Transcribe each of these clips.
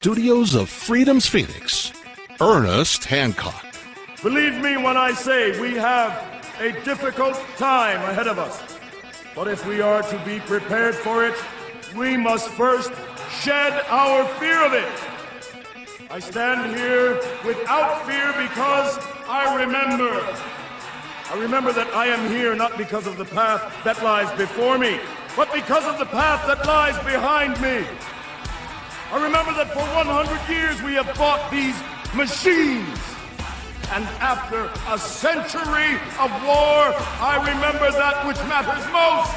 Studios of Freedom's Phoenix, Ernest Hancock. Believe me when I say we have a difficult time ahead of us. But if we are to be prepared for it, we must first shed our fear of it. I stand here without fear because I remember that I am here not because of the path that lies before me, but because of the path that lies behind me. I remember that for 100 years we have fought these machines. And after a century of war, I remember that which matters most.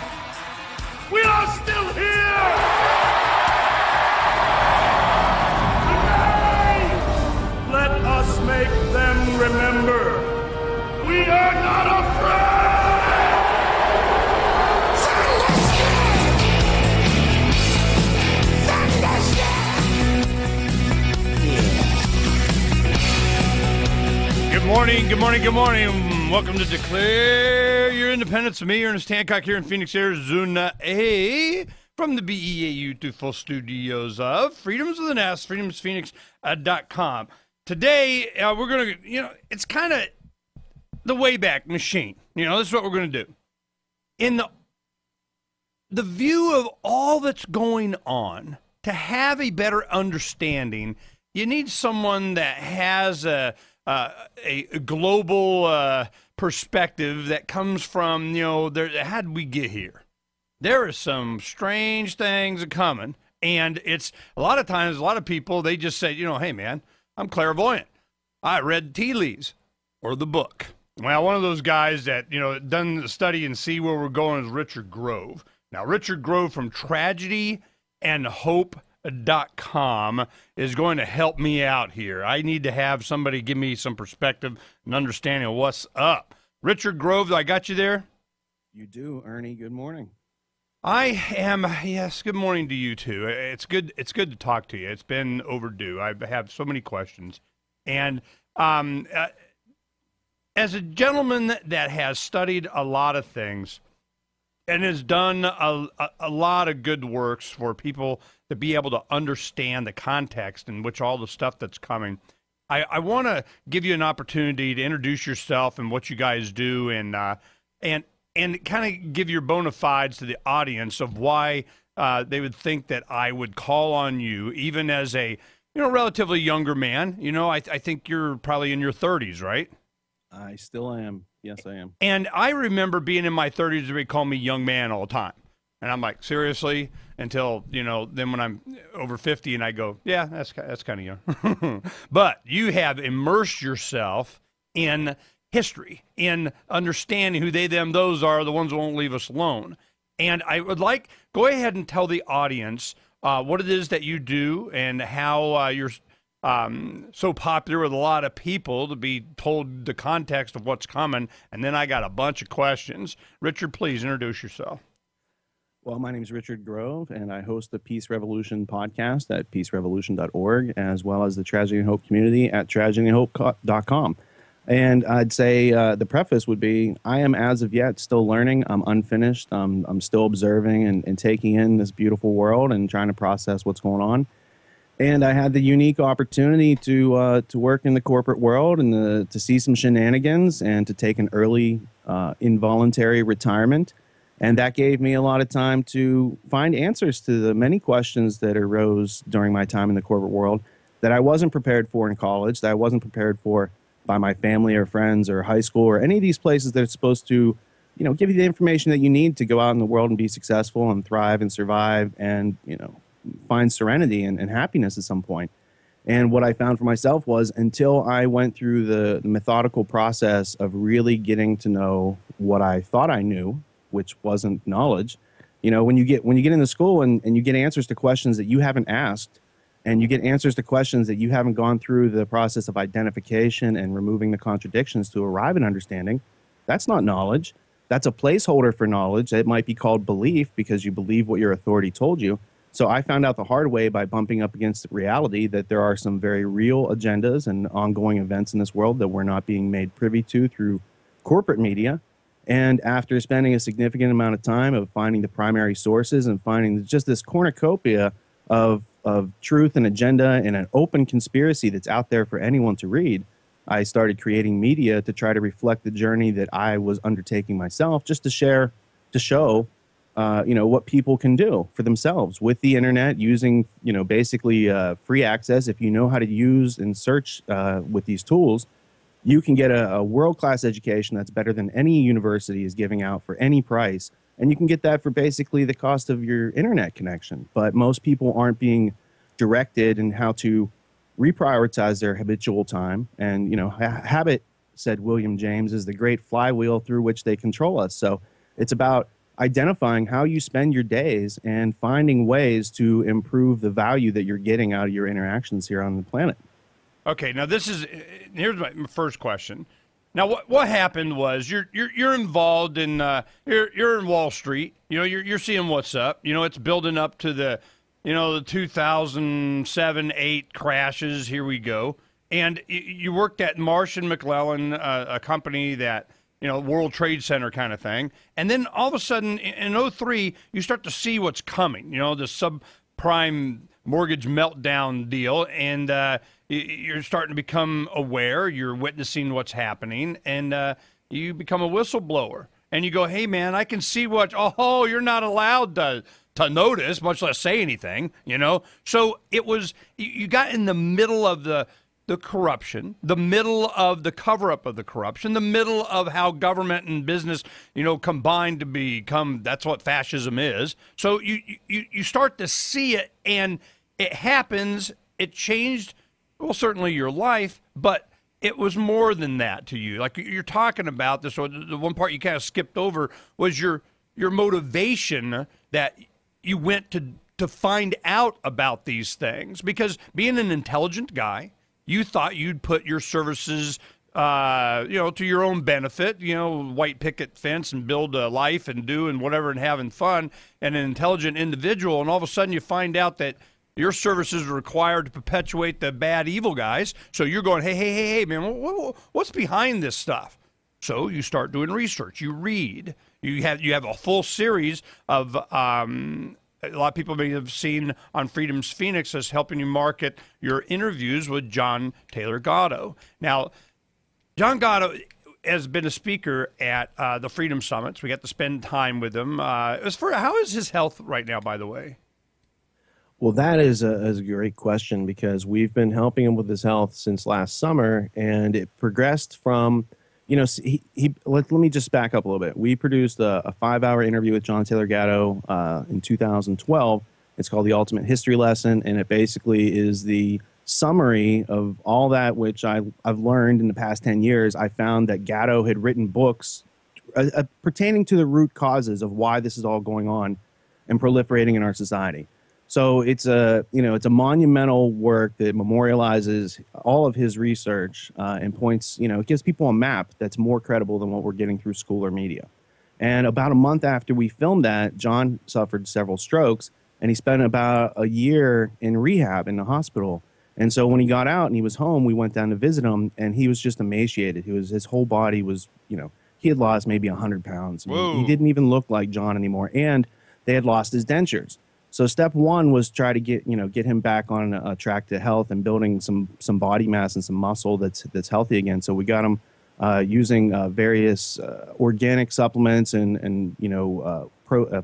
We are still here! Today, let us make them remember. We are not afraid! Good morning. Welcome to Declare Your Independence. With me, Ernest Hancock, here in Phoenix, Arizona, from the BEAU studios of Freedoms with an S, freedomsphoenix.com. Today, we're going to, it's kind of the Wayback Machine. This is what we're going to do. In the view of all that's going on, to have a better understanding, you need someone that has a global perspective that comes from, how did we get here? There are some strange things coming, and it's a lot of times, a lot of people, they just say, hey, man, I'm clairvoyant. I read tea leaves or the book. Well, one of those guys that, done the study and see where we're going is Richard Grove. Now, Richard Grove from TragedyAndHope.com is going to help me out here. I need to have somebody give me some perspective and understanding of what's up. Richard Grove, I got you there? You do, Ernie. Good morning. I am, yes, good morning to you too. It's good to talk to you. It's been overdue. I have so many questions. And as a gentleman that has studied a lot of things and has done a lot of good works for people to be able to understand the context in which all the stuff that's coming, I want to give you an opportunity to introduce yourself and what you guys do, and kind of give your bona fides to the audience of why they would think that I would call on you, even as a relatively younger man. I think you're probably in your 30s, right? I still am. Yes, I am. And I remember being in my 30s, they call me young man all the time. And I'm like, seriously? Until, then when I'm over 50 and I go, yeah, that's kind of young. But you have immersed yourself in history, in understanding who they, them, those are, the ones who won't leave us alone. And I would like, go ahead and tell the audience what it is that you do and how you're so popular with a lot of people to be told the context of what's coming. And then I got a bunch of questions. Richard, please introduce yourself. Well, my name is Richard Grove, and I host the Peace Revolution podcast at peacerevolution.org, as well as the Tragedy and Hope community at tragedyandhope.com. And I'd say the preface would be, I am as of yet still learning. I'm unfinished. I'm still observing and taking in this beautiful world and trying to process what's going on. And I had the unique opportunity to work in the corporate world and to see some shenanigans and to take an early involuntary retirement. And that gave me a lot of time to find answers to the many questions that arose during my time in the corporate world that I wasn't prepared for in college, that I wasn't prepared for by my family or friends or high school or any of these places that are supposed to, give you the information that you need to go out in the world and be successful and thrive and survive and, find serenity and happiness at some point. And what I found for myself was, until I went through the methodical process of really getting to know what I thought I knew, which wasn't knowledge, when you get into school and you get answers to questions that you haven't asked, and you get answers to questions that you haven't gone through the process of identification and removing the contradictions to arrive at understanding, that's not knowledge. That's a placeholder for knowledge. It might be called belief because you believe what your authority told you. So I found out the hard way by bumping up against reality that there are some very real agendas and ongoing events in this world that we're not being made privy to through corporate media. And after spending a significant amount of time of finding the primary sources and finding just this cornucopia of of truth and agenda and an open conspiracy that's out there for anyone to read, I started creating media to try to reflect the journey that I was undertaking myself, just to share, to show, what people can do for themselves with the internet, using, basically free access. If you know how to use and search with these tools, you can get a world-class education that's better than any university is giving out for any price. And you can get that for basically the cost of your internet connection. But most people aren't being directed in how to reprioritize their habitual time. And, habit, said William James, is the great flywheel through which they control us. So it's about identifying how you spend your days and finding ways to improve the value that you're getting out of your interactions here on the planet. Okay, now here's my first question. Now, what happened was you're involved in you're in Wall Street. You're seeing what's up. It's building up to the 2007-8 crashes. Here we go. And you worked at Marsh & McLellan, a company that, World Trade Center kind of thing. And then all of a sudden in 2003, you start to see what's coming, the subprime mortgage meltdown deal. And you're starting to become aware. You're witnessing what's happening. And you become a whistleblower. And you go, hey, man, I can see you're not allowed to notice, much less say anything, So it was, you got in the middle of the corruption, the middle of the cover-up of the corruption, the middle of how government and business, combine to become, that's what fascism is. So you start to see it, and it happens. It changed, well, certainly your life, but it was more than that to you. Like you're talking about this, or the one part you kind of skipped over was your motivation that you went to find out about these things. Because being an intelligent guy, you thought you'd put your services, to your own benefit, white picket fence and build a life and doing whatever and having fun, and an intelligent individual. And all of a sudden you find out that your services are required to perpetuate the bad, evil guys. So you're going, hey, man, what's behind this stuff? So you start doing research. You read. You have a full series of a lot of people may have seen on Freedom's Phoenix as helping you market your interviews with John Taylor Gatto. Now, John Gatto has been a speaker at the Freedom Summits. We got to spend time with him. How is his health right now, by the way? Well, that is a great question, because we've been helping him with his health since last summer, and it progressed from, let me just back up a little bit. We produced a 5-hour interview with John Taylor Gatto in 2012. It's called The Ultimate History Lesson, and it basically is the summary of all that which I've learned in the past 10 years. I found that Gatto had written books pertaining to the root causes of why this is all going on and proliferating in our society. So it's a monumental work that memorializes all of his research and points, it gives people a map that's more credible than what we're getting through school or media. And about a month after we filmed that, John suffered several strokes, and he spent about a year in rehab in the hospital. And so when he got out and he was home, we went down to visit him, and he was just emaciated. His whole body was, he had lost maybe 100 pounds. He didn't even look like John anymore, and they had lost his dentures. So step one was try to get him back on a track to health and building some body mass and some muscle that's healthy again. So we got him using various organic supplements and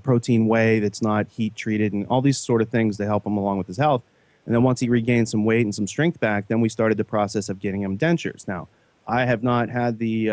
protein whey that's not heat treated, and all these sort of things to help him along with his health. And then once he regained some weight and some strength back, then we started the process of getting him dentures. Now, I have not had the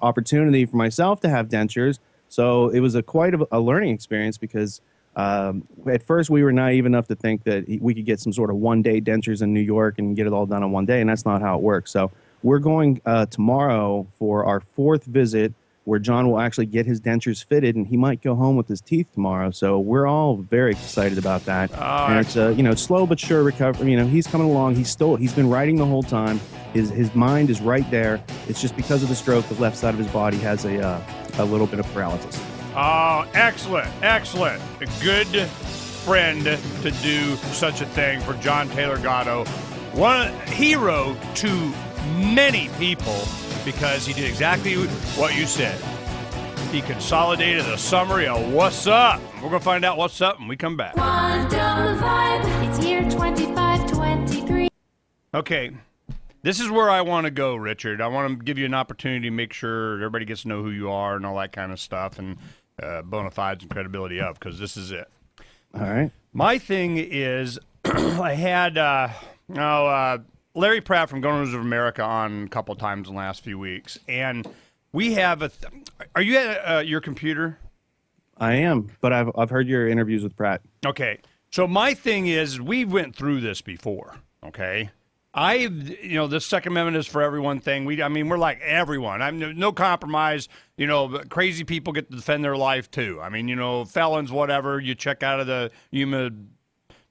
opportunity for myself to have dentures. So it was quite a learning experience, because at first we were naive enough to think that we could get some sort of one-day dentures in New York and get it all done in one day, and that's not how it works. So we're going tomorrow for our 4th visit, where John will actually get his dentures fitted, and he might go home with his teeth tomorrow. So we're all very excited about that. And it's it's slow but sure recovery. He's coming along. He's been writing the whole time. His mind is right there. It's just because of the stroke, the left side of his body has a little bit of paralysis. Oh, excellent. A good friend to do such a thing for John Taylor Gatto. One hero to many people, because he did exactly what you said. He consolidated a summary of what's up. We're going to find out what's up when we come back. Quantum Vibe, it's year 2523. Okay, this is where I want to go, Richard. I want to give you an opportunity to make sure everybody gets to know who you are and all that kind of stuff, and bona fides and credibility of, because this is it. All right. My thing is, I had Larry Pratt from Gunners of America on a couple times in the last few weeks, and we have are you at your computer? I am, but I've heard your interviews with Pratt. Okay. So my thing is, we went through this before, okay? This Second Amendment is for everyone thing. We're like everyone. No compromise. Crazy people get to defend their life too. Felons, whatever. You check out of the Yuma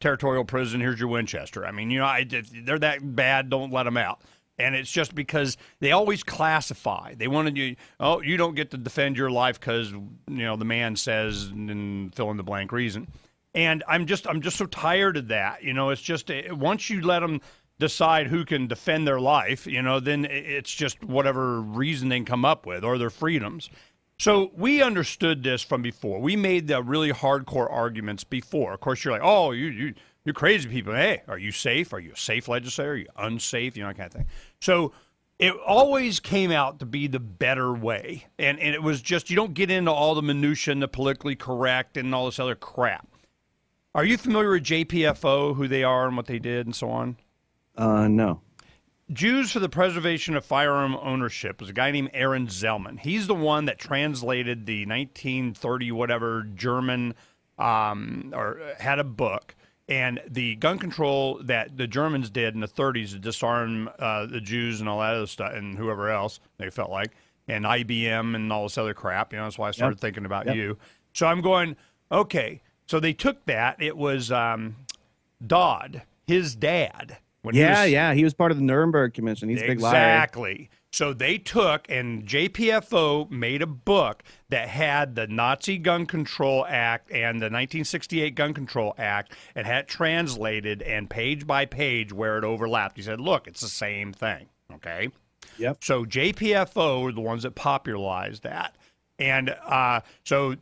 territorial prison. Here's your Winchester. They're that bad. Don't let them out. And it's just because they always classify. They wanted you. Oh, you don't get to defend your life because the man says, and fill in the blank reason. And I'm just so tired of that. It's just once you let them decide who can defend their life, then it's just whatever reason they can come up with, or their freedoms. So we understood this from before. We made the really hardcore arguments before. Of course, you're like, oh, you're crazy people. Hey, are you safe? Are you a safe legislator? Are you unsafe? That kind of thing. So it always came out to be the better way. And it was just, you don't get into all the minutia and the politically correct and all this other crap. Are you familiar with JPFO, who they are and what they did and so on? No. Jews for the Preservation of Firearm Ownership was a guy named Aaron Zellman. He's the one that translated the 1930 whatever German, or had a book, and the gun control that the Germans did in the 30s to disarm the Jews and all that other stuff, and whoever else they felt like, and IBM and all this other crap. That's why I started thinking about you. So I'm going, okay. So they took that. It was Dodd, his dad. He was part of the Nuremberg Commission. He's a big liar. Exactly. So they took, and JPFO made a book that had the Nazi Gun Control Act and the 1968 Gun Control Act, and had it translated and page by page where it overlapped. He said, look, it's the same thing, okay? Yep. So JPFO were the ones that popularized that. And so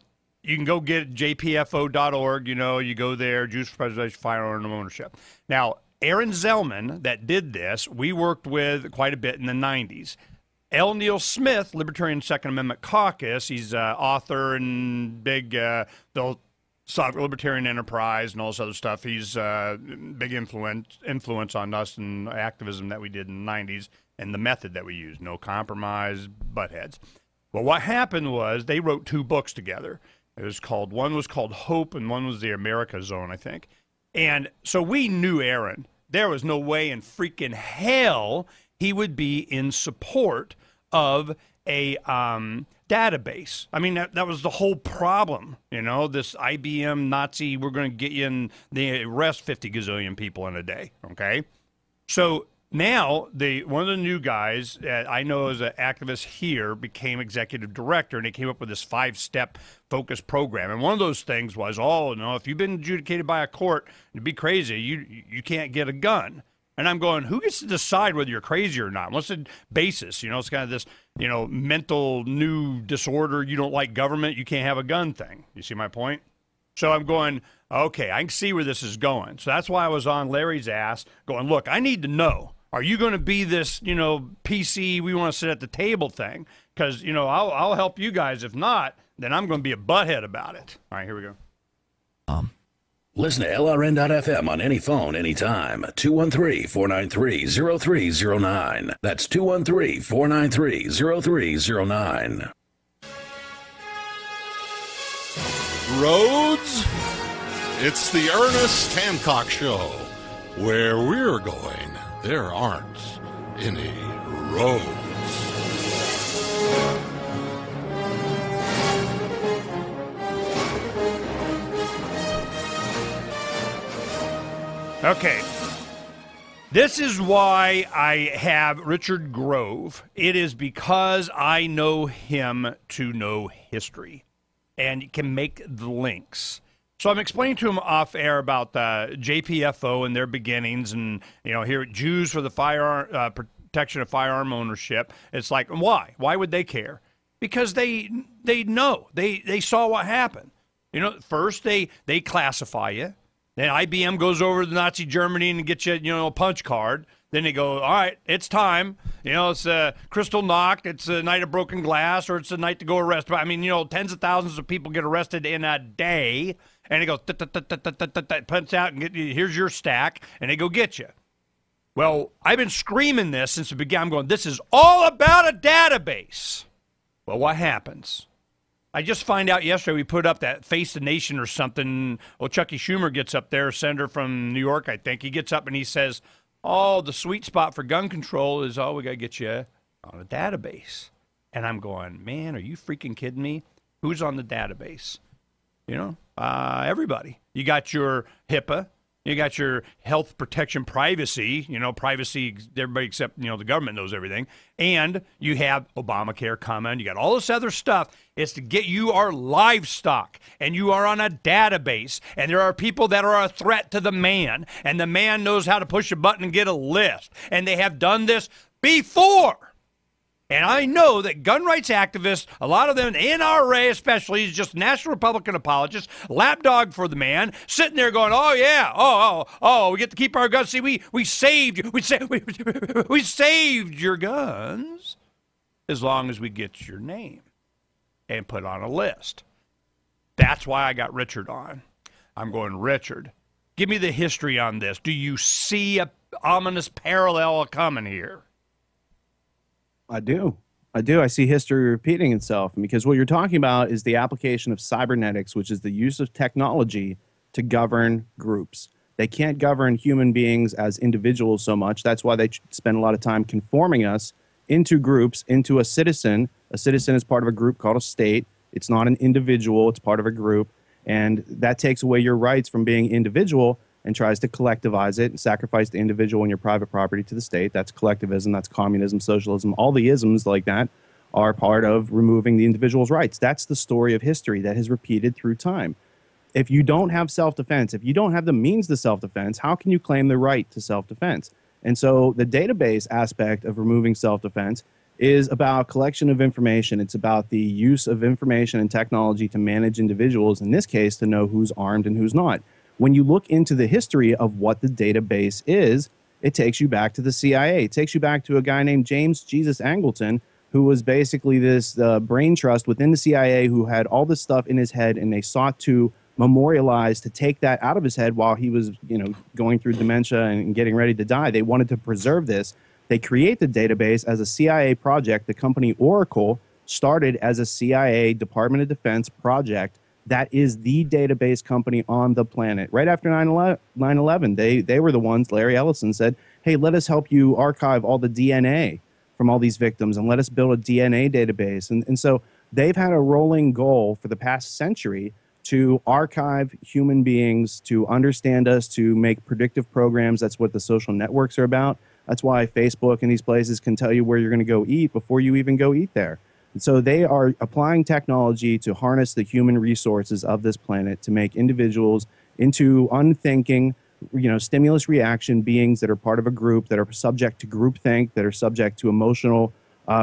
you can go get jpfo.org, you go there, Jews for Preservation of Firearm Ownership. Now, Aaron Zellman, that did this, we worked with quite a bit in the 90s. L. Neil Smith, Libertarian Second Amendment Caucus, he's author and big Libertarian Enterprise and all this other stuff. He's big influence on us and activism that we did in the 90s and the method that we used, no compromise, butt heads. Well, what happened was they wrote two books together. One was called Hope and one was the America Zone, I think. And so we knew Aaron. There was no way in freaking hell he would be in support of a database. That was the whole problem. This IBM Nazi, we're going to get you in, they arrest 50 gazillion people in a day, okay? So now, one of the new guys that I know as an activist here became executive director, and they came up with this 5-step focus program. And one of those things was, if you've been adjudicated by a court, it'd be crazy. You can't get a gun. And I'm going, who gets to decide whether you're crazy or not? What's the basis? It's kind of this, mental new disorder. You don't like government, you can't have a gun thing. You see my point? So I'm going, okay, I can see where this is going. So that's why I was on Larry's ass going, look, I need to know. Are you going to be this, PC, we want to sit at the table thing? Because, I'll help you guys. If not, then I'm going to be a butthead about it. All right, here we go. Listen to LRN.FM on any phone, anytime. 213-493-0309. That's 213-493-0309. Roads? It's the Ernest Hancock Show. Where we're going, there aren't any roads. Okay. This is why I have Richard Grove. It is because I know him to know history and can make the links. So I'm explaining to him off air about JPFO and their beginnings, and here Jews for the protection of firearm ownership. It's like, why? Why would they care? Because they know. They saw what happened. You know, first they classify you. Then IBM goes over to Nazi Germany and gets you, a punch card. Then they go, all right, it's time. It's Crystal Knock. It's a night of broken glass, or it's a night to go arrest. I mean, tens of thousands of people get arrested in a day. And it goes, punch out, and here's your stack. And they go get you. Well, I've been screaming this since it began. I'm going, this is all about a database. Well, what happens? I just find out yesterday we put up that Face the Nation or something. Well, Chucky Schumer gets up there, senator from New York, I think. He gets up and he says, the sweet spot for gun control is, we got to get you on a database. And I'm going, man, are you freaking kidding me? Who's on the database? Everybody. You got your HIPAA. You got your health protection privacy, privacy, everybody except, the government knows everything. And you have Obamacare coming. You got all this other stuff. It's to get you our livestock, and you are on a database. And there are people that are a threat to the man, and the man knows how to push a button and get a list. And they have done this before. And I know that gun rights activists, a lot of them, NRA especially, is just National Republican apologists, lapdog for the man, sitting there going, oh, yeah, we get to keep our guns. See, we saved you. We saved your guns as long as we get your name and put on a list. That's why I got Richard on. I'm going, Richard, give me the history on this. Do you see a ominous parallel coming here? I do. I see history repeating itself, because what you're talking about is the application of cybernetics, which is the use of technology to govern groups. They can't govern human beings as individuals so much. That's why they spend a lot of time conforming us into groups, into a citizen. A citizen is part of a group called a state. It's not an individual. It's part of a group. And that takes away your rights from being individual and tries to collectivize it and sacrifice the individual and your private property to the state. That's collectivism, that's communism, socialism. All the isms like that are part of removing the individual's rights. That's the story of history that has repeated through time. If you don't have self-defense, if you don't have the means to self-defense, how can you claim the right to self-defense? And so the database aspect of removing self-defense is about collection of information. It's about the use of information and technology to manage individuals, in this case, to know who's armed and who's not. When you look into the history of what the database is, it takes you back to the CIA. It takes you back to a guy named James Jesus Angleton, who was basically this brain trust within the CIA who had all this stuff in his head, and they sought to memorialize, to take that out of his head while he was, going through dementia and getting ready to die. They wanted to preserve this. They create the database as a CIA project. The company Oracle started as a CIA Department of Defense project. That is the database company on the planet. Right after 9/11, they were the ones, Larry Ellison said, hey, let us help you archive all the DNA from all these victims and let us build a DNA database. And so they've had a rolling goal for the past century to archive human beings, to understand us, to make predictive programs. That's what the social networks are about. That's why Facebook and these places can tell you where you're going to go eat before you even go eat there. And so they are applying technology to harness the human resources of this planet to make individuals into unthinking, stimulus reaction beings that are part of a group, that are subject to groupthink, that are subject to emotional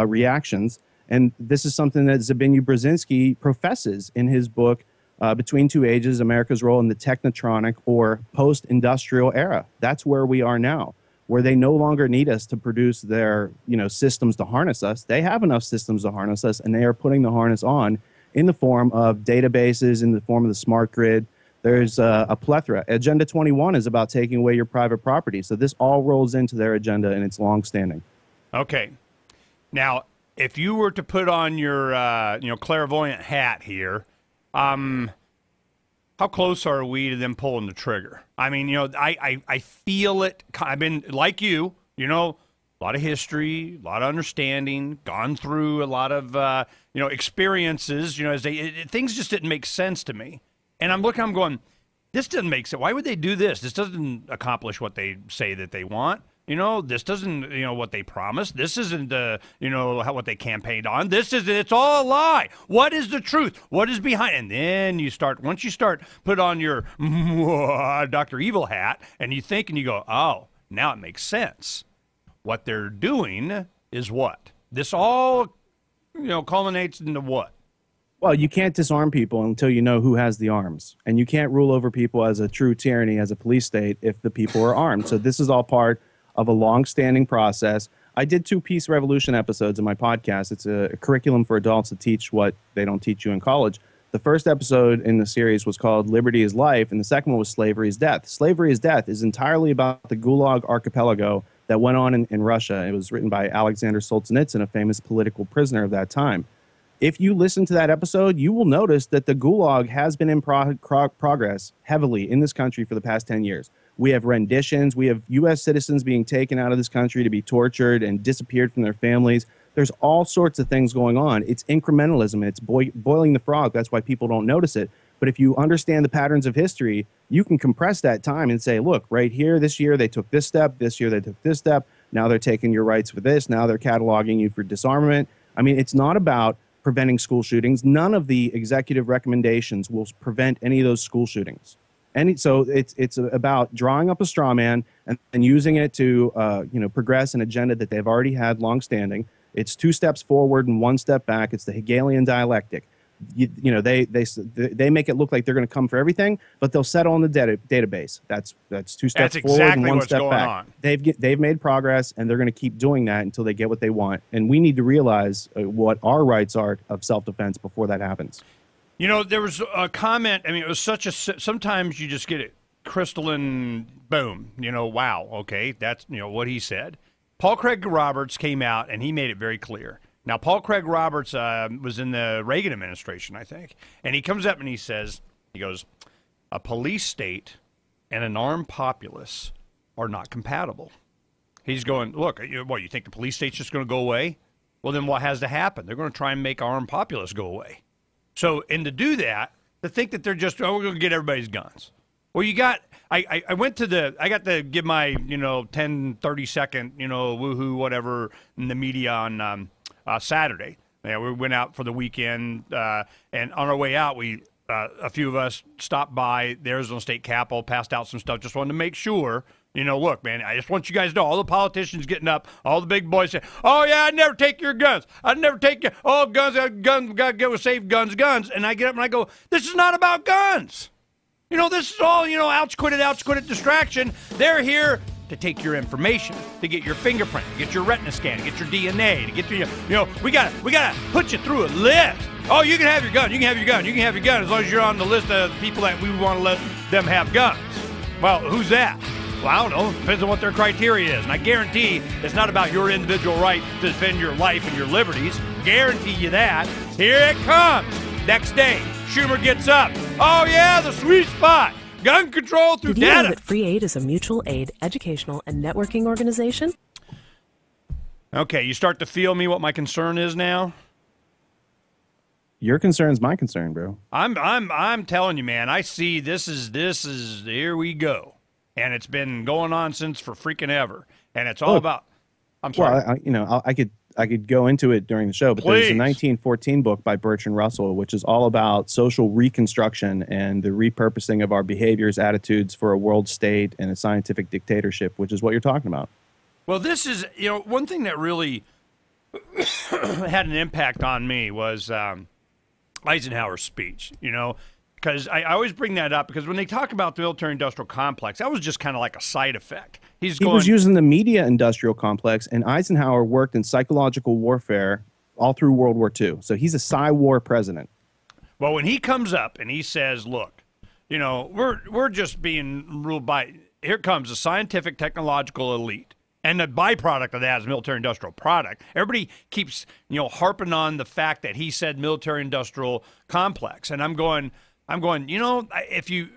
reactions. And this is something that Zbigniew Brzezinski professes in his book, Between Two Ages, America's Role in the Technotronic or Post-Industrial Era. That's where we are now, where they no longer need us to produce their, systems to harness us. They have enough systems to harness us, and they are putting the harness on in the form of databases, in the form of the smart grid. There's a plethora. Agenda 21 is about taking away your private property. So this all rolls into their agenda, and it's long-standing. Okay. Now, if you were to put on your, clairvoyant hat here, how close are we to them pulling the trigger? I mean, I feel it. I've been, like you, a lot of history, a lot of understanding, gone through a lot of, experiences, as things just didn't make sense to me. And I'm going, this doesn't make sense. Why would they do this? This doesn't accomplish what they say that they want. This doesn't, what they promised. This isn't, what they campaigned on. It's all a lie. What is the truth? What is behind? And then once you start put on your Dr. Evil hat and you think and you go, oh, now it makes sense. What they're doing is what? This all, culminates into what? Well, you can't disarm people until you know who has the arms. And you can't rule over people as a true tyranny, as a police state, if the people are armed. So this is all part of a long-standing process. I did 2 Peace Revolution episodes in my podcast. It's a curriculum for adults to teach what they don't teach you in college. The first episode in the series was called Liberty is Life, and the second one was Slavery is Death. Slavery is Death is entirely about the Gulag Archipelago that went on in Russia. It was written by Alexander Solzhenitsyn, a famous political prisoner of that time. If you listen to that episode, you will notice that the Gulag has been in progress heavily in this country for the past 10 years. We have renditions. We have U.S. citizens being taken out of this country to be tortured and disappeared from their families. There's all sorts of things going on. It's incrementalism. It's boiling the frog. That's why people don't notice it. But if you understand the patterns of history, you can compress that time and say, look, right here, this year they took this step. This year they took this step. Now they're taking your rights for this. Now they're cataloging you for disarmament. I mean, it's not about preventing school shootings. None of the executive recommendations will prevent any of those school shootings. So it's about drawing up a straw man and using it to progress an agenda that they've already had longstanding. It's 2 steps forward and 1 step back. It's the Hegelian dialectic. They make it look like they're going to come for everything, but they'll settle on the database. That's 2 steps forward and 1 step back. They've made progress, and they're going to keep doing that until they get what they want. And we need to realize what our rights are of self-defense before that happens. You know, there was a comment. I mean, it was sometimes you just get it crystalline, boom. You know, wow, okay, that's what he said. Paul Craig Roberts came out and he made it very clear. Now, Paul Craig Roberts was in the Reagan administration, I think, and he comes up and he goes, a police state and an armed populace are not compatible. He's going, look, what, you think the police state's just going to go away? Well, then what has to happen? They're going to try and make our armed populace go away. So, and to do that, to think that they're just, we're going to get everybody's guns. Well, I got to give my, 10, 30 second, woohoo, whatever, in the media on Saturday. Yeah, we went out for the weekend, and on our way out, a few of us stopped by the Arizona State Capitol, passed out some stuff, just wanted to make sure, look, man, I just want you guys to know, all the politicians getting up, all the big boys saying, oh, yeah, I'd never take your guns. I'd never take your, guns, got to go save guns. And I get up and I go, this is not about guns. This is all, ouch, quit it, distraction. They're here to take your information, to get your fingerprint, to get your retina scan, to get your DNA, to get your, we gotta put you through a list. Oh, you can have your gun, you can have your gun as long as you're on the list of people that we want to let them have guns. Well, who's that? Well, I don't know. Depends on what their criteria is. And I guarantee it's not about your individual right to defend your life and your liberties. Guarantee you that. Here it comes. Next day, Schumer gets up. Oh, yeah, the sweet spot. Gun control through data. Did you know that Free Aid is a mutual aid, educational, and networking organization? Okay, you start to feel me what my concern is now? Your concern is my concern, bro. I'm telling you, man, I see this is here we go. And it's been going on since for freaking ever. And it's all about, I'm sorry. Well, I could go into it during the show, but there's a 1914 book by Bertrand Russell, which is all about social reconstruction and the repurposing of our behaviors, attitudes for a world state and a scientific dictatorship, which is what you're talking about. Well, this is, one thing that really had an impact on me was Eisenhower's speech, because I always bring that up because when they talk about the military-industrial complex, that was just kind of like a side effect. He was using the media-industrial complex, and Eisenhower worked in psychological warfare all through World War II. So he's a Psy-war president. Well, when he comes up and he says, look, we're just being ruled by, here comes the scientific technological elite. And the byproduct of that is military-industrial product. Everybody keeps, harping on the fact that he said military-industrial complex. And I'm going, if you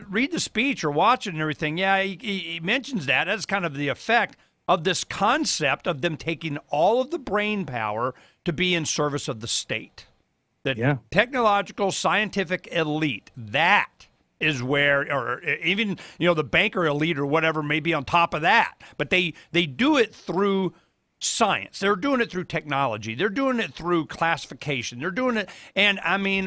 read the speech or watch it and everything, yeah, he mentions that as kind of the effect of this concept of them taking all of the brain power to be in service of the state. The technological, scientific elite, that is where, or even, the banker elite or whatever may be on top of that. But they do it through science. They're doing it through technology. They're doing it through classification. They're doing it. And,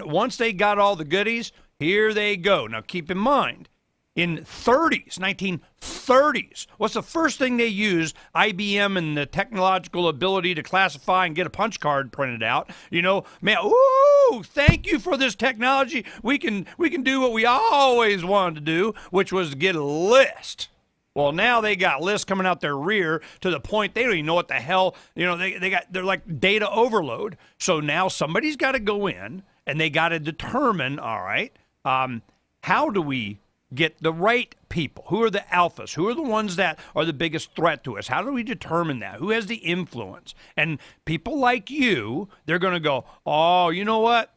once they got all the goodies, here they go. Now, keep in mind, in 1930s. What's the first thing they used? IBM and the technological ability to classify and get a punch card printed out. You know, man, ooh, thank you for this technology. We can do what we always wanted to do, which was get a list. Well, now they got lists coming out their rear to the point they don't even know what the hell, you know, they're like data overload. So now somebody's got to go in and they got to determine, all right, how do we get the right people? Who are the alphas? Who are the ones that are the biggest threat to us? How do we determine that? Who has the influence? And people like you, they're going to go, oh, you know what?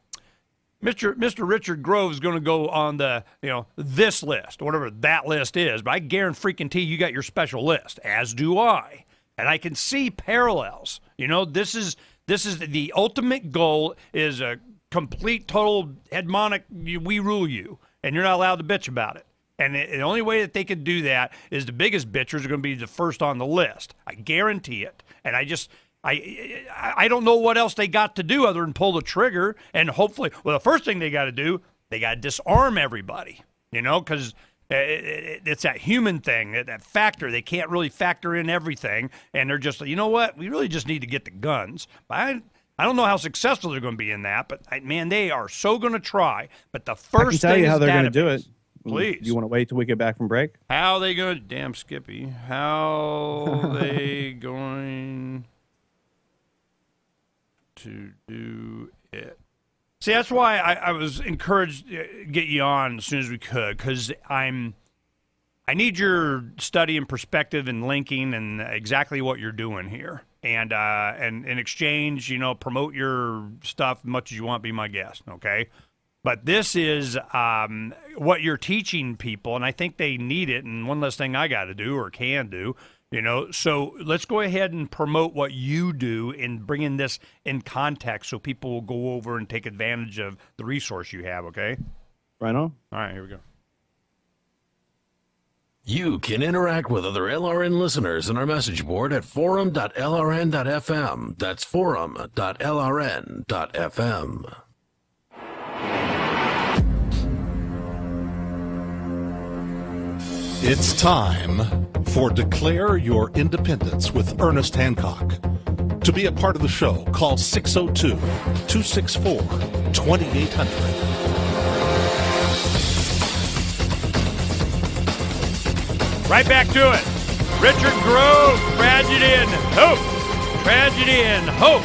Mr. Richard Grove is going to go on the, you know, this list, whatever that list is. But I guarantee you got your special list, as do I. And I can see parallels. You know, this is the ultimate goal is a complete, total hegemonic, we rule you. And you're not allowed to bitch about it. And the only way that they can do that is the biggest bitchers are going to be the first on the list. I guarantee it. And I don't know what else they got to do other than pull the trigger. And hopefully, well, the first thing they got to do, they got to disarm everybody, you know, because it's that human thing, that factor. They can't really factor in everything. And they're just, you know what, we really just need to get the guns. But I don't know how successful they're going to be in that, but man, they are so going to try. But the first I can tell thing you how is they're going to do database. it. Please. You want to wait till we get back from break? How are they going to, damn Skippy, how are they going to do it? See, that's why I was encouraged to get you on as soon as we could, because I need your study and perspective and linking and exactly what you're doing here. And in exchange, you know, promote your stuff as much as you want, be my guest, okay? But this is what you're teaching people, and I think they need it, and one less thing I got to do or can do, you know. So let's go ahead and promote what you do in bringing this in context so people will go over and take advantage of the resource you have, okay? Right on. All right, here we go. You can interact with other LRN listeners in our message board at forum.lrn.fm. That's forum.lrn.fm. It's time for Declare Your Independence with Ernest Hancock. To be a part of the show, call 602-264-2800. Right back to it. Richard Grove, Tragedy and Hope. Tragedy and Hope.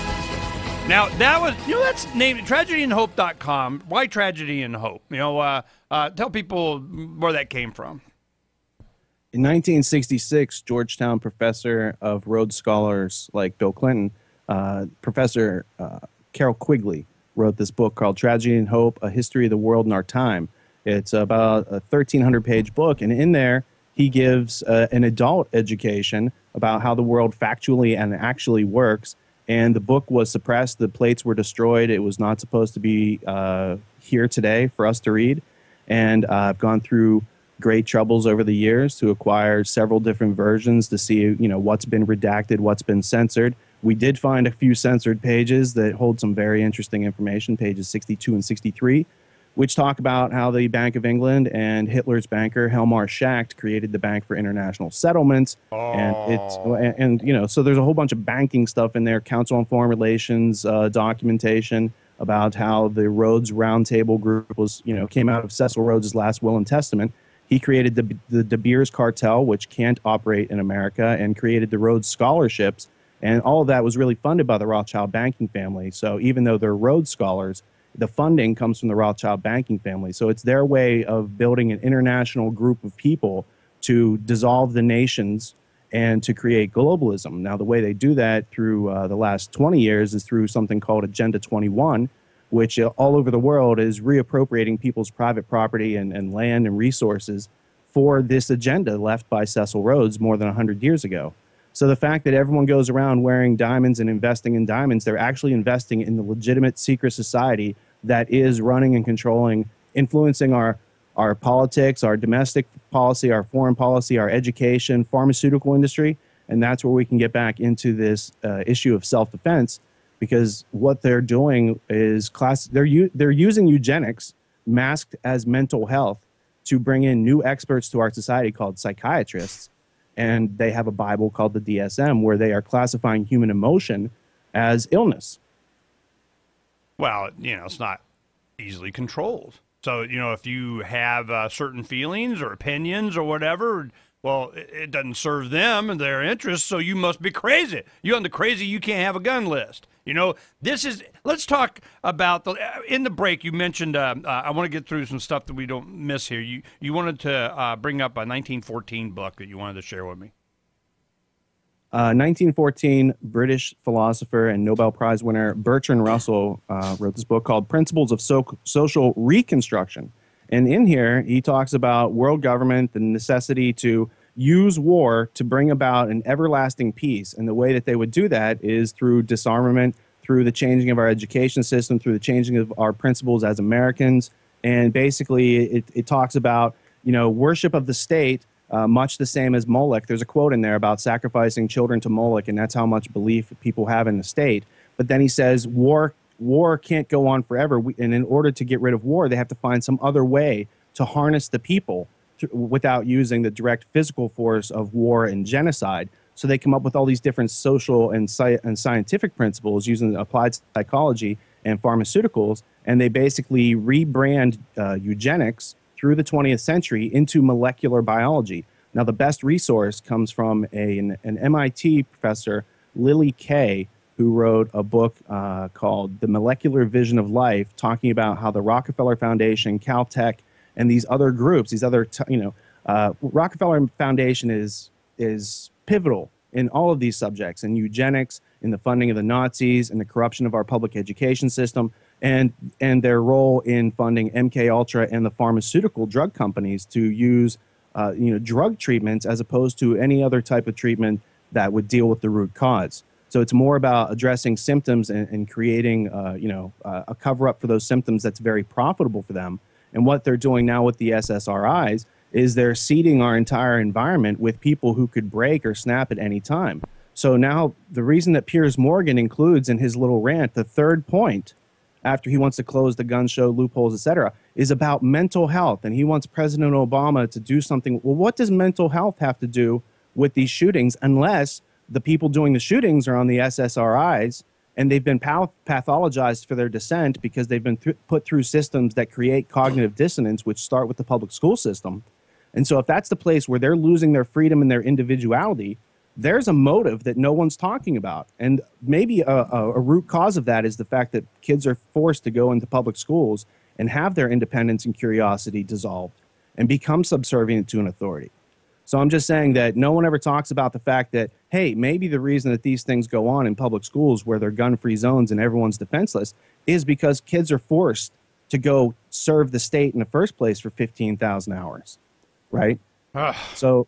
Now, that was, you know, that's named tragedyandhope.com. Why Tragedy and Hope? You know, tell people where that came from. In 1966, Georgetown professor of Rhodes Scholars like Bill Clinton, Professor Carol Quigley, wrote this book called Tragedy and Hope, A History of the World in Our Time. It's about a 1,300-page book, and in there, he gives an adult education about how the world factually and actually works. And the book was suppressed. The plates were destroyed. It was not supposed to be here today for us to read. And I've gone through great troubles over the years to acquire several different versions to see, you know, what's been redacted, what's been censored. We did find a few censored pages that hold some very interesting information, pages 62 and 63. Which talk about how the Bank of England and Hitler's banker Helmar Schacht created the Bank for International Settlements, and you know, so there's a whole bunch of banking stuff in there, Council on Foreign Relations documentation about how the Rhodes Roundtable Group was, you know, came out of Cecil Rhodes' last will and testament. He created the De Beers cartel, which can't operate in America, and created the Rhodes Scholarships, and all of that was really funded by the Rothschild banking family. So even though they're Rhodes Scholars, the funding comes from the Rothschild banking family. So it's their way of building an international group of people to dissolve the nations and to create globalism. Now, the way they do that through the last 20 years is through something called Agenda 21, which all over the world is reappropriating people's private property and land and resources for this agenda left by Cecil Rhodes more than 100 years ago. So the fact that everyone goes around wearing diamonds and investing in diamonds, they're actually investing in the legitimate secret society that is running and controlling, influencing our politics, our domestic policy, our foreign policy, our education, pharmaceutical industry. And that's where we can get back into this issue of self-defense, because what they're doing is they're using eugenics masked as mental health to bring in new experts to our society called psychiatrists. And they have a Bible called the DSM where they are classifying human emotion as illness. Well, it's not easily controlled. So, if you have certain feelings or opinions or whatever, well, it doesn't serve them and their interests, so you must be crazy. You're on the crazy, you can't have a gun list. Let's talk about in the break, you mentioned, I want to get through some stuff that we don't miss here. You wanted to bring up a 1914 book that you wanted to share with me. 1914, British philosopher and Nobel Prize winner Bertrand Russell wrote this book called Principles of Social Reconstruction. And in here, he talks about world government, the necessity to use war to bring about an everlasting peace. And the way that they would do that is through disarmament, through the changing of our education system, through the changing of our principles as Americans. And basically, it talks about, worship of the state, much the same as Moloch. There's a quote in there about sacrificing children to Moloch, and that's how much belief people have in the state. But then he says war can't go on forever, and in order to get rid of war, they have to find some other way to harness the people without using the direct physical force of war and genocide. So they come up with all these different social and scientific principles using applied psychology and pharmaceuticals, and they basically rebrand eugenics through the 20th century into molecular biology. Now, the best resource comes from an MIT professor, Lily Kay, who wrote a book called The Molecular Vision of Life, talking about how the Rockefeller Foundation, Caltech, and these other groups, Rockefeller Foundation is pivotal in all of these subjects, in eugenics, in the funding of the Nazis, in the corruption of our public education system, and their role in funding MK Ultra and the pharmaceutical drug companies to use drug treatments as opposed to any other type of treatment that would deal with the root cause. So it's more about addressing symptoms and creating a cover-up for those symptoms that's very profitable for them. And what they're doing now with the SSRIs is they're seeding our entire environment with people who could break or snap at any time. So now the reason that Piers Morgan includes in his little rant, the third point, after he wants to close the gun show loopholes, etc., is about mental health. And he wants President Obama to do something. Well, what does mental health have to do with these shootings unless the people doing the shootings are on the SSRIs and they've been pathologized for their dissent because they've been put through systems that create cognitive dissonance, which start with the public school system. And so if that's the place where they're losing their freedom and their individuality, there's a motive that no one's talking about. And maybe a root cause of that is the fact that kids are forced to go into public schools and have their independence and curiosity dissolved and become subservient to an authority. So I'm just saying that no one ever talks about the fact that, hey, maybe the reason that these things go on in public schools where they're gun-free zones and everyone's defenseless is because kids are forced to go serve the state in the first place for 15,000 hours, right? So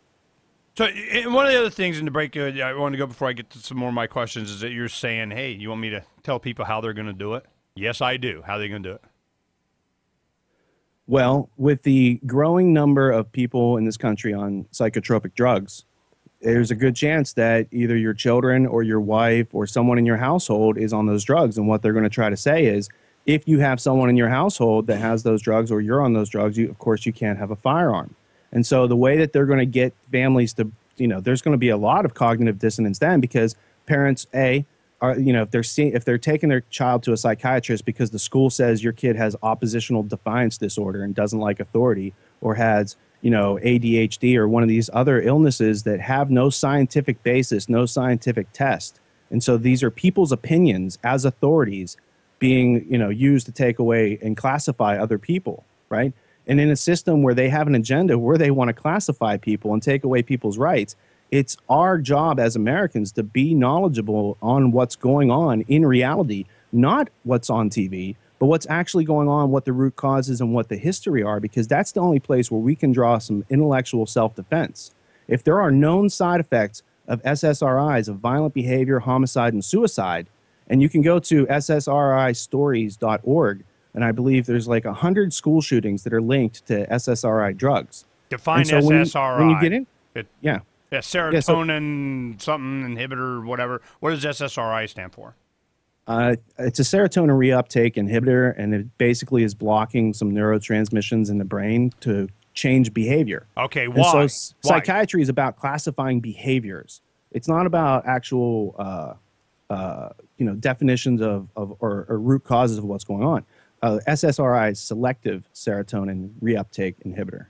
and one of the other things in the break, I want to go before I get to some more of my questions, is that you're saying, hey, you want me to tell people how they're going to do it? Yes, I do. How are they going to do it? Well, with the growing number of people in this country on psychotropic drugs, there's a good chance that either your children or your wife or someone in your household is on those drugs. And what they're going to try to say is, if you have someone in your household that has those drugs or you're on those drugs, of course, you can't have a firearm. And so the way that they're going to get families to, there's going to be a lot of cognitive dissonance then, because parents, if they're taking their child to a psychiatrist because the school says your kid has oppositional defiance disorder and doesn't like authority, or has, ADHD or one of these other illnesses that have no scientific basis, no scientific test. And so these are people's opinions as authorities being, used to take away and classify other people, right? And in a system where they have an agenda where they want to classify people and take away people's rights, it's our job as Americans to be knowledgeable on what's going on in reality, not what's on TV, but what's actually going on, what the root causes and what the history are, because that's the only place where we can draw some intellectual self-defense. If there are known side effects of SSRIs, of violent behavior, homicide, and suicide, and you can go to ssristories.org, and I believe there's like 100 school shootings that are linked to SSRI drugs. Define so SSRI. when you get in, Yeah, serotonin something inhibitor, whatever. What does SSRI stand for? It's a serotonin reuptake inhibitor, and it basically is blocking some neurotransmissions in the brain to change behavior. Okay, And why? so Why? psychiatry is about classifying behaviors. It's not about actual definitions of or root causes of what's going on. SSRI is selective serotonin reuptake inhibitor.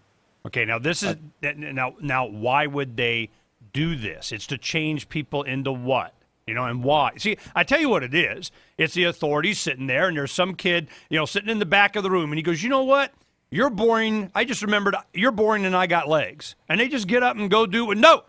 Okay, now this is now why would they do this? It's to change people into what? And why? See, I tell you what it is. It's the authorities sitting there, and there's some kid, sitting in the back of the room, and he goes, "You know what? You're boring. I just remembered you're boring, and I got legs." And they just get up and go do it. No,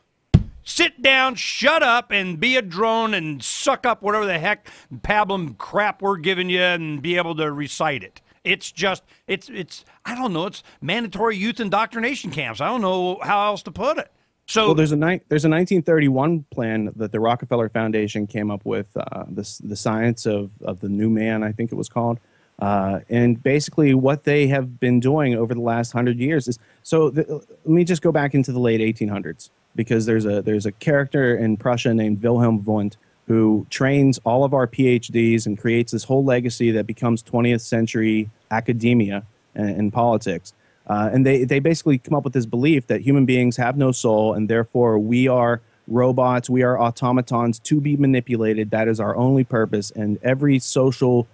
sit down, shut up, and be a drone and suck up whatever the heck pablum crap we're giving you, and be able to recite it. It's just, it's I don't know. It's mandatory youth indoctrination camps. I don't know how else to put it. So well, there's a 1931 plan that the Rockefeller Foundation came up with, the science of the new man, I think it was called. And basically what they have been doing over the last 100 years is, let me just go back into the late 1800s, because there's a character in Prussia named Wilhelm Wundt who trains all of our PhDs and creates this whole legacy that becomes 20th century academia and politics. And they basically come up with this belief that human beings have no soul, and therefore we are robots, we are automatons to be manipulated. That is our only purpose. And every social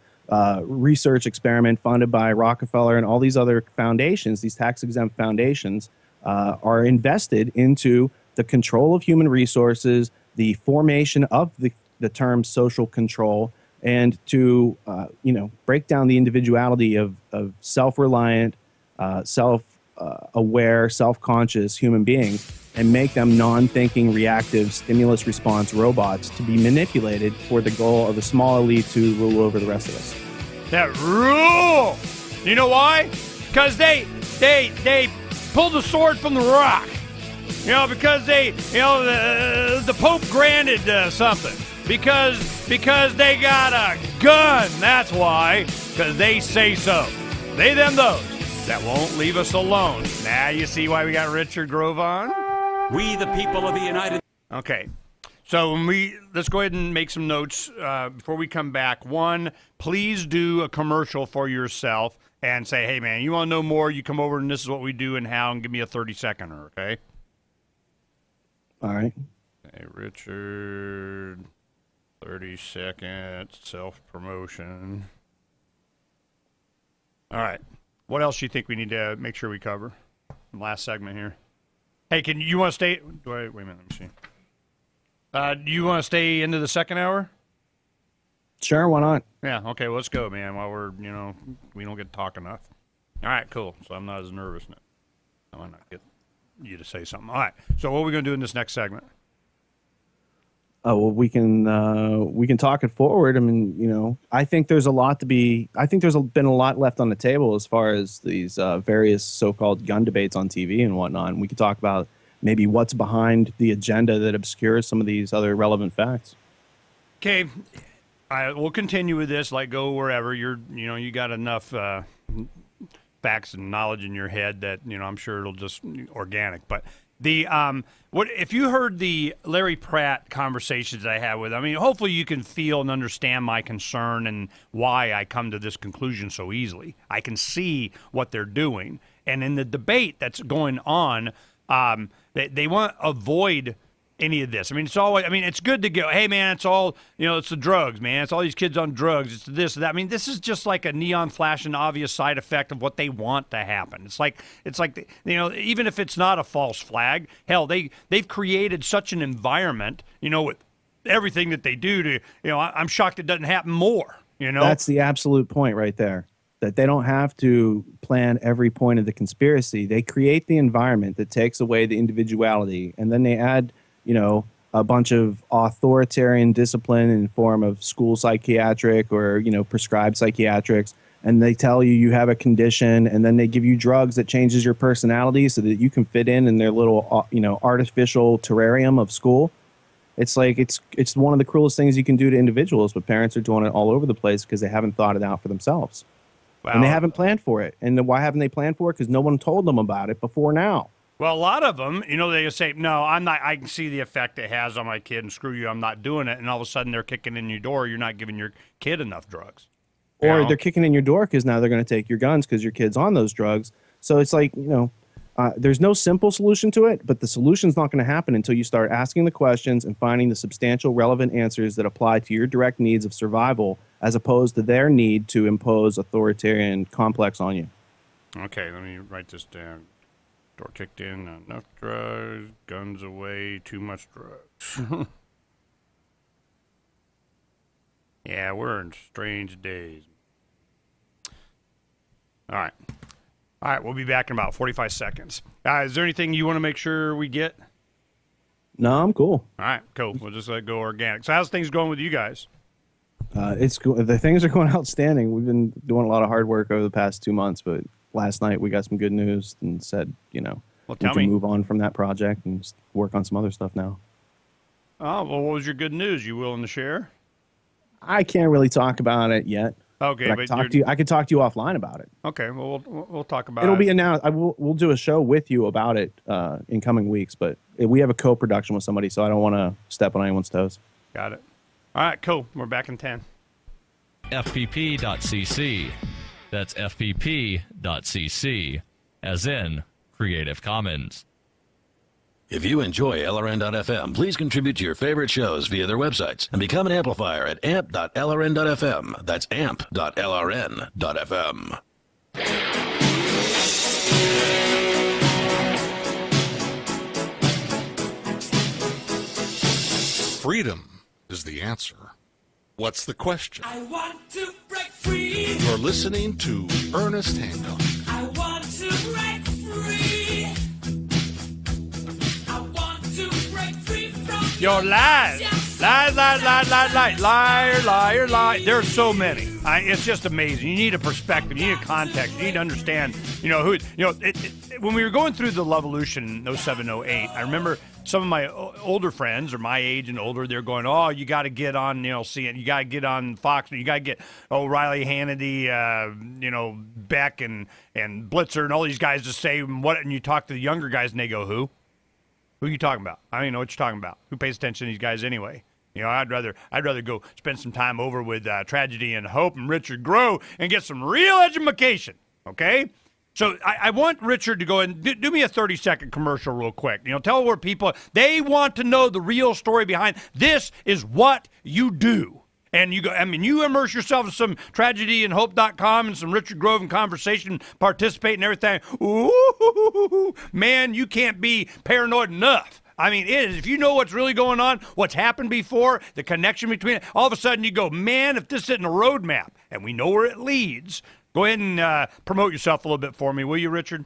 research experiment funded by Rockefeller and all these other foundations, these tax-exempt foundations, are invested into the control of human resources, the formation of the term social control, and to break down the individuality of self-reliant, self-aware, self-conscious human beings and make them non-thinking, reactive, stimulus-response robots to be manipulated for the goal of a small elite to rule over the rest of us. that rule. You know why? Because they pulled the sword from the rock. Because the Pope granted something. Because they got a gun. That's why. Because they say so. They, them, those. That won't leave us alone. Now you see why we got Richard Grove on? We, the people of the United... Okay. So let's go ahead and make some notes before we come back. One, please do a commercial for yourself and say, hey, man, you want to know more? You come over and this is what we do and how, and give me a 30-seconder, okay? All right. Hey, Richard, 30 seconds, self-promotion. All right. What else do you think we need to make sure we cover? Last segment here. Hey, you want to stay? Wait a minute, let me see. Do you want to stay into the second hour? Sure, why not? Yeah, okay, well, let's go, man, while we don't get to talk enough. All right, cool. So I'm not as nervous now. I might not get you to say something. All right, so what are we going to do in this next segment? Oh, well, we can talk it forward. I mean, I think there's a lot to be. I think there's been a lot left on the table as far as these various so-called gun debates on TV and whatnot. And we could talk about maybe what's behind the agenda that obscures some of these other relevant facts. Okay, we'll continue with this. Like, go wherever you got enough facts and knowledge in your head that I'm sure it'll just organic, but. What if you heard the Larry Pratt conversations I had with him? I mean, hopefully you can feel and understand my concern and why I come to this conclusion so easily. I can see what they're doing. And in the debate that's going on, they want to avoid any of this. I mean, it's good to go, hey, man, it's all, it's the drugs, man. It's all these kids on drugs. It's this, that. I mean, this is just like a neon flash and obvious side effect of what they want to happen. It's like even if it's not a false flag, hell, they've created such an environment, with everything that they do to, I'm shocked it doesn't happen more, That's the absolute point right there. That they don't have to plan every point of the conspiracy. They create the environment that takes away the individuality, and then they add a bunch of authoritarian discipline in form of school psychiatric or, prescribed psychiatrics. And they tell you have a condition, and then they give you drugs that changes your personality so that you can fit in their little, artificial terrarium of school. It's like, it's one of the cruelest things you can do to individuals, but parents are doing it all over the place because they haven't thought it out for themselves. Wow. And they haven't planned for it. And why haven't they planned for it? Because no one told them about it before now. Well, a lot of them, they say, no, I'm not. I can see the effect it has on my kid, and screw you, I'm not doing it. And all of a sudden, they're kicking in your door. You're not giving your kid enough drugs. Or they're kicking in your door because now they're going to take your guns because your kid's on those drugs. So it's like, there's no simple solution to it, but the solution's not going to happen until you start asking the questions and finding the substantial, relevant answers that apply to your direct needs of survival, as opposed to their need to impose authoritarian complex on you. Okay, let me write this down. Door kicked in, not enough drugs, guns away, too much drugs. Yeah, we're in strange days. All right. All right, we'll be back in about 45 seconds. Is there anything you want to make sure we get? No, I'm cool. All right, cool. We'll just let it go organic. So how's things going with you guys? It's the things are going outstanding. We've been doing a lot of hard work over the past 2 months, but last night we got some good news and said, we can move on from that project and just work on some other stuff now. Oh, well, what was your good news? You willing to share? I can't really talk about it yet. Okay, but I could talk to you offline about it. Okay, well, we'll talk about it. It'll be announced. We'll do a show with you about it in coming weeks, but we have a co-production with somebody, so I don't want to step on anyone's toes. Got it. All right, cool. We're back in 10. FPP.cc. That's FPP.cc, as in Creative Commons. If you enjoy LRN.FM, please contribute to your favorite shows via their websites and become an amplifier at amp.lrn.fm. That's amp.lrn.fm. Freedom is the answer. What's the question? I want to break free. You're listening to Ernest Hancock. I want to break free. I want to break free from Your lies. Lies, lies, lies, lies, lies. Liar, liar, liar. There's so many. It's just amazing. You need a perspective. You need a context. You need to understand, who, when we were going through the Levolution in 07, 08, I remember some of my older friends, or my age and older, they're going, oh, you got to get on, CNN. You got to get on Fox. You got to get O'Reilly, Hannity, Beck and Blitzer and all these guys to say what. And you talk to the younger guys and they go, who? Who are you talking about? I don't even know what you're talking about. Who pays attention to these guys anyway? I'd rather go spend some time over with Tragedy and Hope and Richard Grove and get some real education, okay? So I want Richard to go and do me a 30-second commercial real quick. Tell where people, they want to know the real story behind this is what you do. And you immerse yourself in some tragedyandhope.com and some Richard Grove and conversation, participate and everything. Ooh, man, you can't be paranoid enough. It is. If you know what's really going on, what's happened before, the connection between it, all of a sudden you go, man, if this isn't a roadmap, and we know where it leads, go ahead and promote yourself a little bit for me, will you, Richard?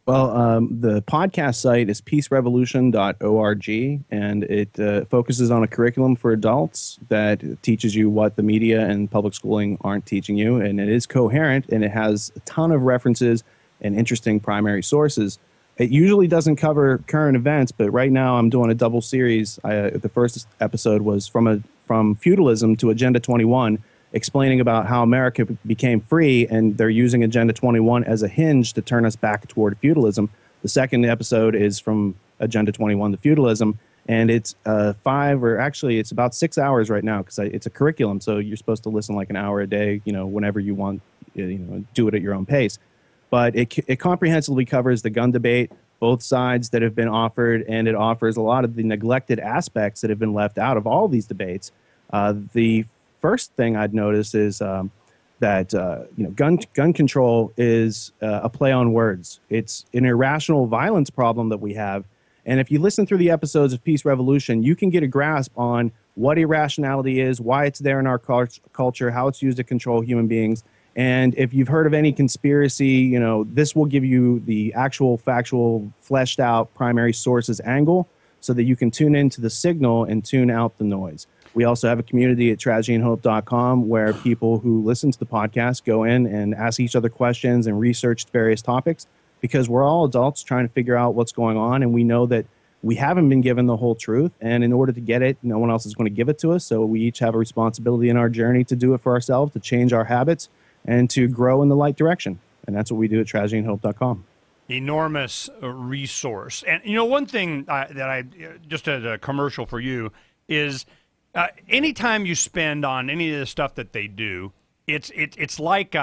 Well, the podcast site is peacerevolution.org, and it focuses on a curriculum for adults that teaches you what the media and public schooling aren't teaching you, and it is coherent, and it has a ton of references and interesting primary sources. It usually doesn't cover current events, but right now I'm doing a double series. The first episode was from feudalism to Agenda 21, explaining about how America became free, and they're using Agenda 21 as a hinge to turn us back toward feudalism. The second episode is from Agenda 21 to feudalism, and it's it's about 6 hours right now because it's a curriculum, so you're supposed to listen like an hour a day, whenever you want, do it at your own pace. But it comprehensively covers the gun debate, both sides that have been offered, and it offers a lot of the neglected aspects that have been left out of all these debates. The first thing I'd notice is that gun control is a play on words. It's an irrational violence problem that we have. And if you listen through the episodes of Peace Revolution, you can get a grasp on what irrationality is, why it's there in our culture, how it's used to control human beings. And if you've heard of any conspiracy, this will give you the actual, factual, fleshed out primary sources angle so that you can tune into the signal and tune out the noise. We also have a community at tragedyandhope.com where people who listen to the podcast go in and ask each other questions and research various topics, because we're all adults trying to figure out what's going on, and we know that we haven't been given the whole truth, and in order to get it, no one else is going to give it to us, so we each have a responsibility in our journey to do it for ourselves, to change our habits, and to grow in the right direction. And that's what we do at tragedyandhope.com. Enormous resource. And, one thing that I, just as a commercial for you, is anytime you spend on any of the stuff that they do, it's like,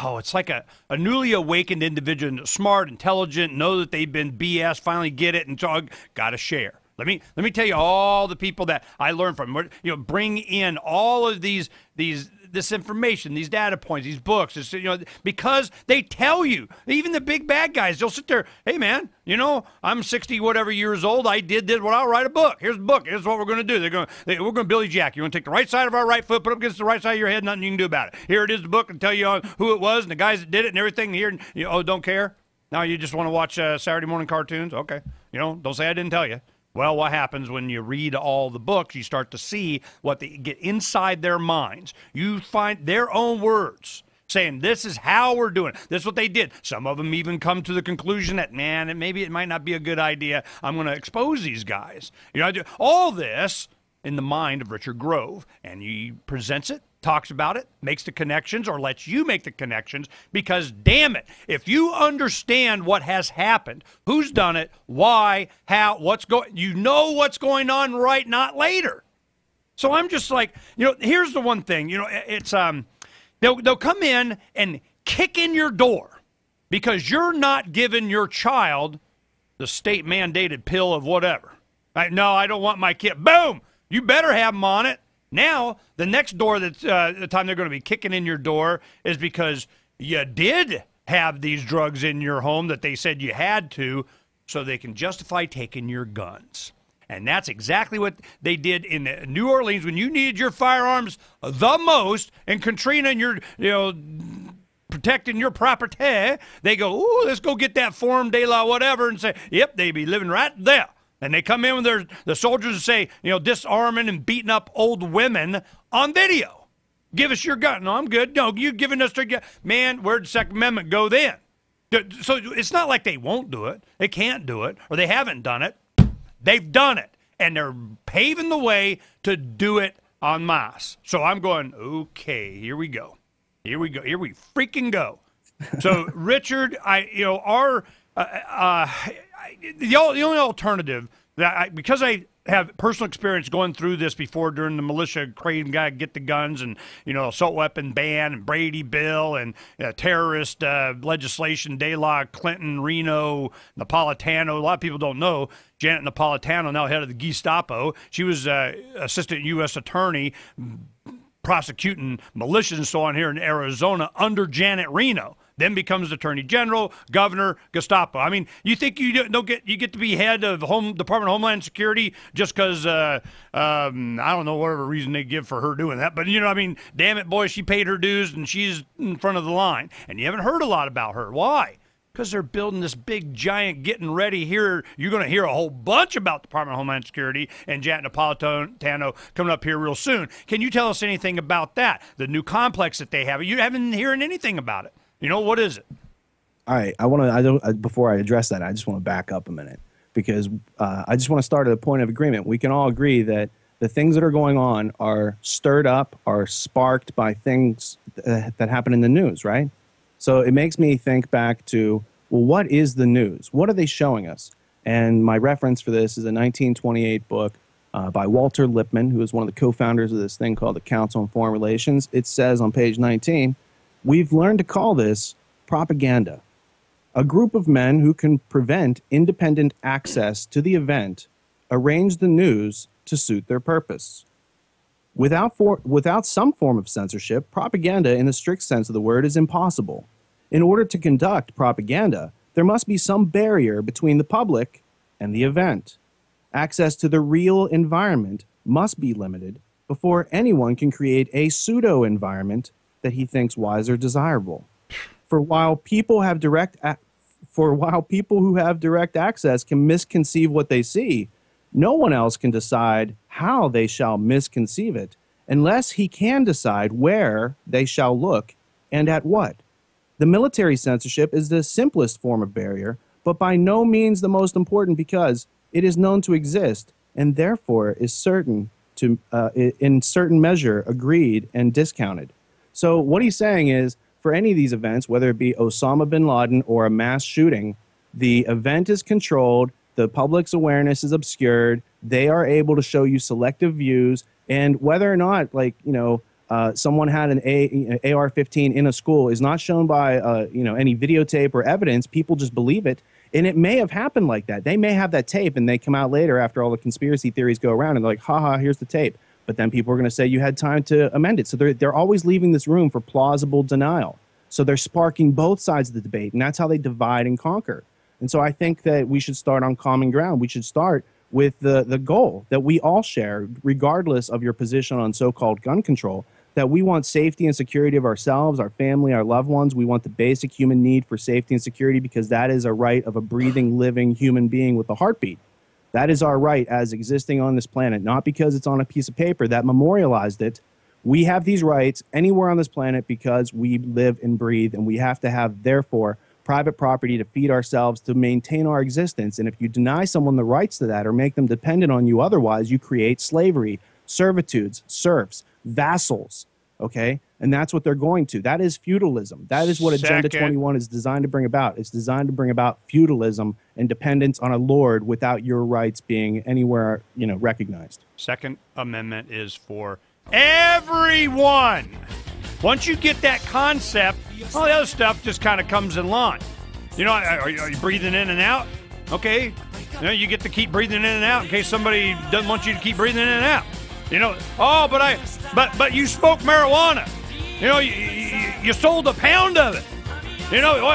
it's like a newly awakened individual, smart, intelligent, know that they've been BS, finally get it, and so got to share. Let me tell you all the people that I learned from. Bring in all of this information, these data points, these books, because they tell you. Even the big bad guys, they'll sit there. Hey man, I'm 60 whatever years old. I did this. Well, I'll write a book. Here's the book. Here's what we're going to do. We're going to Billy Jack. You're going to take the right side of our right foot, put it up against the right side of your head. Nothing you can do about it. Here it is, the book, and tell you who it was and the guys that did it and everything. Here, don't care. Now you just want to watch Saturday morning cartoons. Okay, don't say I didn't tell you. Well, what happens when you read all the books? You start to see what they get inside their minds. You find their own words saying, this is how we're doing it. This is what they did. Some of them even come to the conclusion that, man, maybe it might not be a good idea. I'm going to expose these guys. I do all this in the mind of Richard Grove, and he presents it, talks about it, makes the connections, or lets you make the connections, because damn it, if you understand what has happened, who's done it, why, how, what's going on right, not later. So I'm just like, here's the one thing, it's they'll come in and kick in your door because you're not giving your child the state mandated pill of whatever. No, I don't want my kid. Boom! You better have them on it. Now, the next door the time they're going to be kicking in your door is because you did have these drugs in your home that they said you had to, so they can justify taking your guns. And that's exactly what they did in New Orleans when you needed your firearms the most, and Katrina and your, protecting your property. They go, ooh, let's go get that form de la whatever, and say, yep, they be living right there. And they come in with the soldiers and say, disarming and beating up old women on video. Give us your gun. No, I'm good. No, you giving us your gun. Man, where'd the Second Amendment go then? So it's not like they won't do it. They can't do it, or they haven't done it. They've done it, and they're paving the way to do it en masse. So I'm going, okay, here we go. Here we go. Here we freaking go. So, Richard, the only alternative because I have personal experience going through this before during the militia crazy guy get the guns and assault weapon ban and Brady bill and terrorist legislation, De La, Clinton, Reno, Napolitano. A lot of people don't know Janet Napolitano, now head of the Gestapo. She was assistant U.S. attorney prosecuting militias and so on here in Arizona under Janet Reno. Then becomes Attorney General, Governor, Gestapo. I mean, you think you get to be head of Department of Homeland Security just because I don't know whatever reason they give for her doing that, but damn it, boy, she paid her dues and she's in front of the line, and you haven't heard a lot about her. Why? Because they're building this big giant getting ready here. You're going to hear a whole bunch about Department of Homeland Security and Janet Napolitano coming up here real soon. Can you tell us anything about that? The new complex that they have? You haven't heard anything about it. What is it? All right, before I address that, I just want to back up a minute, because I just want to start at a point of agreement. We can all agree that the things that are going on are stirred up, are sparked by things that happen in the news, right? So it makes me think back to, well, what is the news? What are they showing us? And my reference for this is a 1928 book by Walter Lippmann, who is one of the co-founders of this thing called the Council on Foreign Relations. It says on page 19, we've learned to call this propaganda. A group of men who can prevent independent access to the event arrange the news to suit their purpose. Without some form of censorship, propaganda in the strict sense of the word is impossible. In order to conduct propaganda, there must be some barrier between the public and the event. Access to the real environment must be limited before anyone can create a pseudo-environment that he thinks wise or desirable. For while people who have direct access can misconceive what they see, no one else can decide how they shall misconceive it, unless he can decide where they shall look and at what. The military censorship is the simplest form of barrier, but by no means the most important, because it is known to exist and therefore is certain to, in certain measure, agreed and discounted. So what he's saying is, for any of these events, whether it be Osama bin Laden or a mass shooting, the event is controlled, the public's awareness is obscured, they are able to show you selective views, and whether or not, someone had an AR-15 in a school is not shown by any videotape or evidence. People just believe it, and it may have happened like that. They may have that tape, and they come out later after all the conspiracy theories go around, and they're like, "Ha, here's the tape." But then people are going to say you had time to amend it. So they're always leaving this room for plausible denial. So they're sparking both sides of the debate, and that's how they divide and conquer. And so I think that we should start on common ground. We should start with the goal that we all share, regardless of your position on so-called gun control, that we want safety and security of ourselves, our family, our loved ones. We want the basic human need for safety and security because that is a right of a breathing, living human being with a heartbeat. That is our right as existing on this planet, not because it's on a piece of paper that memorialized it. We have these rights anywhere on this planet because we live and breathe, and we have to have, therefore, private property to feed ourselves, to maintain our existence. And if you deny someone the rights to that or make them dependent on you otherwise, you create slavery, servitudes, serfs, vassals, okay? And that's what they're going to. That is feudalism. That is what Agenda 21 is designed to bring about. It's designed to bring about feudalism and dependence on a lord without your rights being anywhere, recognized. Second Amendment is for everyone. Once you get that concept, all the other stuff just kind of comes in line. Are you breathing in and out? Okay. You get to keep breathing in and out in case somebody doesn't want you to keep breathing in and out. But you smoke marijuana. You sold a pound of it.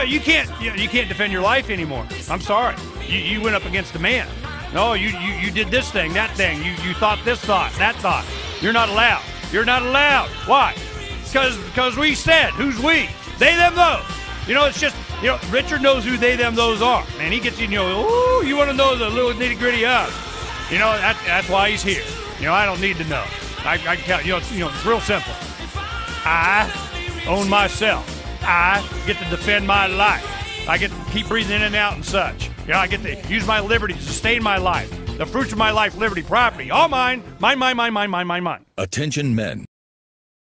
You can't defend your life anymore. I'm sorry. You went up against a man. No, you did this thing, that thing. You thought this thought, that thought. You're not allowed. You're not allowed. Why? Because we said, who's we? They, them, those. It's just, Richard knows who they, them, those are. And he gets, you want to know the little nitty gritty of it. That's why he's here. I don't need to know. I can tell it's real simple. I own myself. I get to defend my life. I get to keep breathing in and out and such. I get to use my liberty to sustain my life. The fruits of my life, liberty, property, all mine. Mine. Attention men.